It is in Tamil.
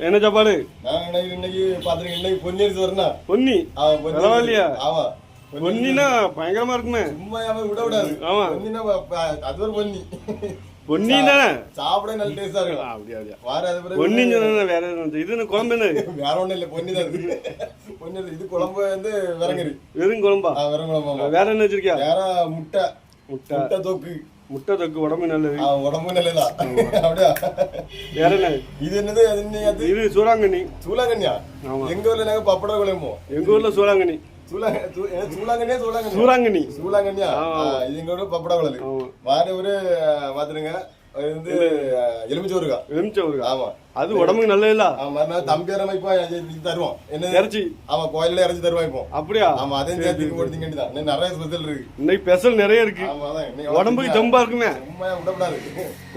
என்ன சாப்பாடு? இன்னைக்கு பாத்துருக்கேன். இன்னைக்கு பொன்னி வரணும். பொன்னி பரவாயில்லையா? ஆமா, பொன்னினா பயங்கரமா இருக்குமே. சும்மாவே விட விடாது. ஆமா, பொன்னினா அது ஒரு பொன்னி. பொன்னி தானே சாப்பிட நல்ல டேஸ்டா இருக்கும். அப்படியா? வேற அது பொன்னி வேற இது குழம்பு என்ன? வேற ஒண்ணும் இல்ல, பொன்னி தான் இருக்கு. பொன்னி இது குழம்பு வந்து விறங்கறி. வெறும் குழம்பா? வெறும் குழம்பு. வேற என்ன வச்சிருக்கியா? வேற முட்டை. முட்டை தொக்கு. முட்டை தொக்கு உடம்பு நல்லது. உடம்பு நல்லதா? அப்படியா? வேற என்ன? இது என்னது? இது சூறாங்கண்ணி. சூளாங்கண்ணியா? எங்க ஊர்ல நாங்க பப்பட குழம்பு. எங்க ஊர்ல சூறாங்கண்ணி. சூறாங்கண்ணி. சூளாங்கண்ணியா? இது எங்க ஊர்ல பப்பட குழம்பு. வேற ஒரு பாத்துருங்க, அது வந்து எலுமிச்சோறுகா. எலுமிச்சோறுகா? ஆமா, அது உடம்புக்கு நல்லது இல்ல. ஆமா, தம்பி இப்போ தருவோம். என்ன இறைச்சி? ஆமா, கோயில்ல இறைச்சி தருவோம் இப்போ. அப்படியா? ஆமா, அதையும் சேர்த்து கொடுத்தீங்கன்னு நிறைய ஸ்பெஷல் இருக்கு. இன்னைக்கு ஸ்பெஷல் நிறைய இருக்கு. ஆமா, உடம்புக்கு ஜம்பா இருக்குமே. சும்மா விடக்கூடாது.